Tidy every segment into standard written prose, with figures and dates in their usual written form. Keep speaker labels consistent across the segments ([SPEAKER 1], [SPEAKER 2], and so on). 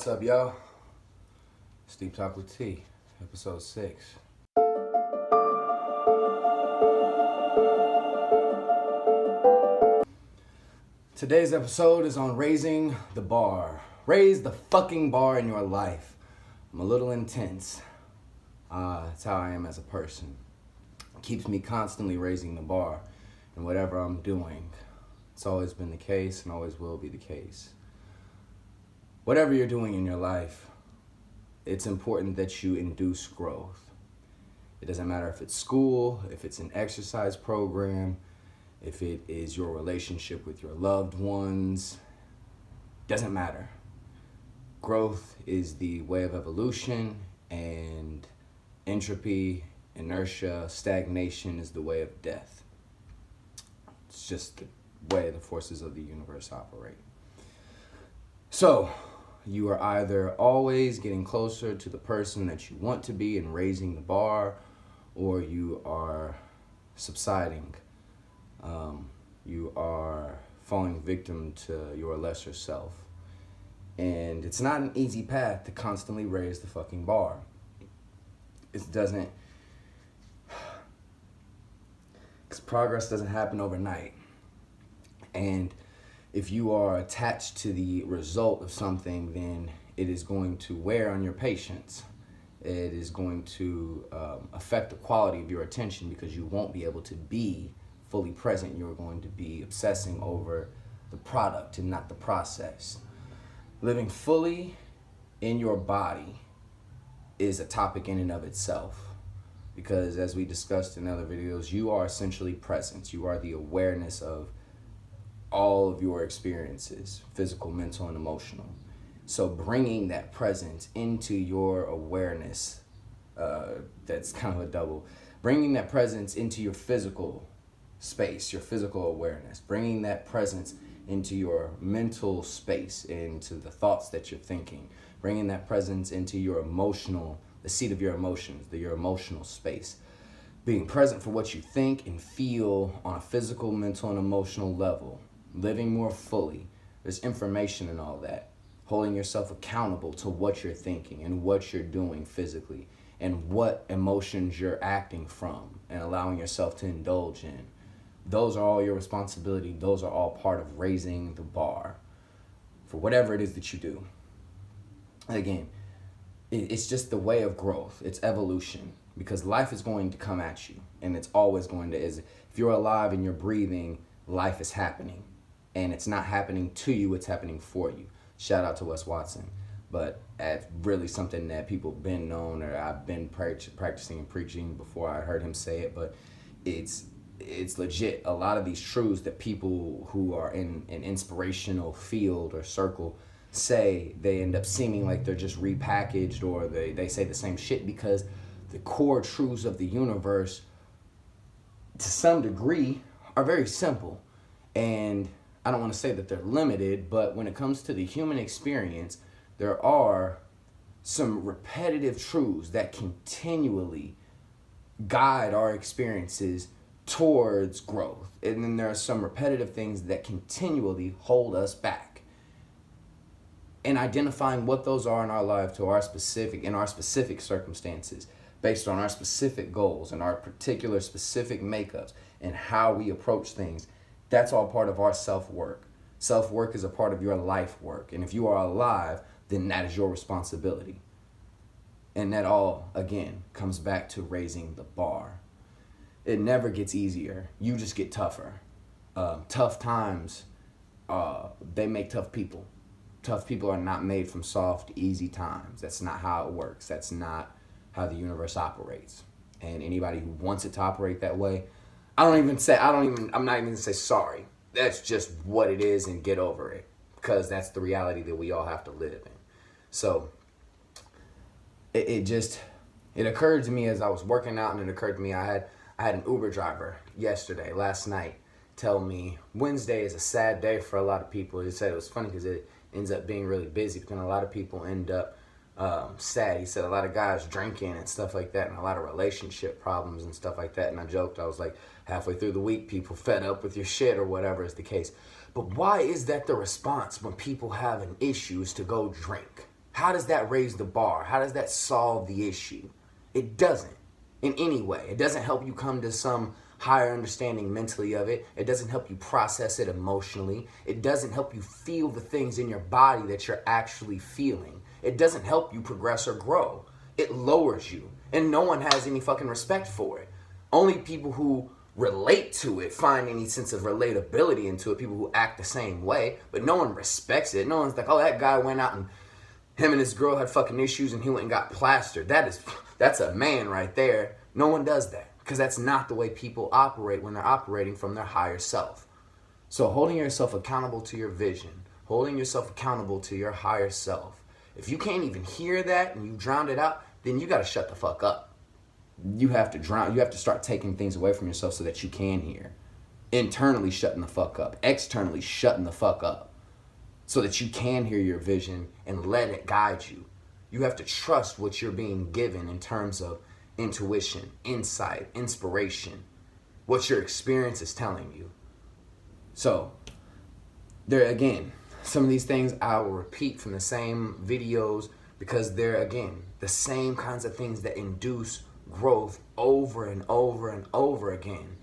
[SPEAKER 1] What's up, y'all? It's Deep Talk with T, episode 6. Today's episode is on raising the bar. Raise the fucking bar in your life. I'm a little intense. That's how I am as a person. It keeps me constantly raising the bar in whatever I'm doing. It's always been the case and always will be the case. Whatever you're doing in your life, it's important that you induce growth. It doesn't matter if it's school, if it's an exercise program, if it is your relationship with your loved ones. Doesn't matter. Growth is the way of evolution, and entropy, inertia, stagnation is the way of death. It's just the way the forces of the universe operate. So, you are either always getting closer to the person that you want to be and raising the bar, or you are subsiding. You are falling victim to your lesser self. And it's not an easy path to constantly raise the fucking bar. It doesn't, because progress doesn't happen overnight. And if you are attached to the result of something, then it is going to wear on your patience. It is going to affect the quality of your attention, because you won't be able to be fully present. You're going to be obsessing over the product and not the process. Living fully in your body is a topic in and of itself, because as we discussed in other videos, you are essentially presence. You are the awareness of all of your experiences, physical, mental, and emotional. So bringing that presence into your awareness, that's kind of a double. Bringing that presence into your physical space, your physical awareness. Bringing that presence into your mental space, into the thoughts that you're thinking. Bringing that presence into your emotional, the seat of your emotions, your emotional space. Being present for what you think and feel on a physical, mental, and emotional level. Living more fully. There's information in all that. Holding yourself accountable to what you're thinking and what you're doing physically, and what emotions you're acting from and allowing yourself to indulge in. Those are all your responsibility. Those are all part of raising the bar for whatever it is that you do. Again, it's just the way of growth. It's evolution, because life is going to come at you, and it's always going to. If you're alive and you're breathing, life is happening. And it's not happening to you, it's happening for you. Shout out to Wes Watson. But that's really something that people have been known, or I've been practicing and preaching before I heard him say it. But it's legit. A lot of these truths that people who are in an inspirational field or circle say, they end up seeming like they're just repackaged, or they say the same shit, because the core truths of the universe, to some degree, are very simple. And I don't want to say that they're limited, but when it comes to the human experience, there are some repetitive truths that continually guide our experiences towards growth. And then there are some repetitive things that continually hold us back. And identifying what those are in our life in our specific circumstances, based on our specific goals and our particular specific makeups and how we approach things, that's all part of our self-work. Self-work is a part of your life work. And if you are alive, then that is your responsibility. And that all, again, comes back to raising the bar. It never gets easier. You just get tougher. Tough times, they make tough people. Tough people are not made from soft, easy times. That's not how it works. That's not how the universe operates. And anybody who wants it to operate that way, I'm not even gonna say sorry. That's just what it is, and get over it, because that's the reality that we all have to live in. So it occurred to me as I was working out, and it occurred to me I had an Uber driver last night, tell me Wednesday is a sad day for a lot of people. He said it was funny because it ends up being really busy, but then a lot of people end up sad. He said a lot of guys drinking and stuff like that, and a lot of relationship problems and stuff like that. And I joked, I was like, halfway through the week, people fed up with your shit, or whatever is the case. But why is that the response when people have an issue, is to go drink? How does that raise the bar? How does that solve the issue? It doesn't in any way. It doesn't help you come to some higher understanding mentally of it. It doesn't help you process it emotionally. It doesn't help you feel the things in your body that you're actually feeling. It doesn't help you progress or grow. It lowers you. And no one has any fucking respect for it. Only people who relate to it find any sense of relatability into it, people who act the same way, but no one respects it. No one's like, oh, that guy went out and him and his girl had fucking issues and he went and got plastered. That's a man right there. No one does that because that's not the way people operate when they're operating from their higher self. So holding yourself accountable to your vision, holding yourself accountable to your higher self. If you can't even hear that and you drowned it out, then you got to shut the fuck up. You have to drown. You have to start taking things away from yourself so that you can hear. Internally shutting the fuck up. Externally shutting the fuck up. So that you can hear your vision and let it guide you. You have to trust what you're being given in terms of intuition, insight, inspiration. What your experience is telling you. So, there again, some of these things I will repeat from the same videos because they're, again, the same kinds of things that induce growth over and over and over again.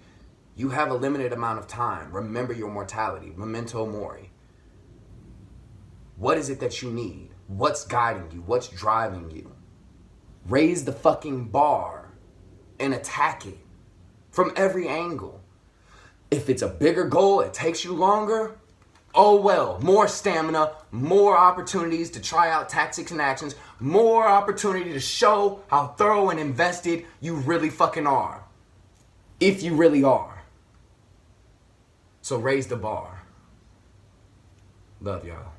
[SPEAKER 1] You have a limited amount of time. Remember your mortality. Memento mori. What is it that you need? What's guiding you? What's driving you? Raise the fucking bar and attack it from every angle. If it's a bigger goal, it takes you longer. Oh well, more stamina, more opportunities to try out tactics and actions, more opportunity to show how thorough and invested you really fucking are. If you really are. So raise the bar. Love y'all.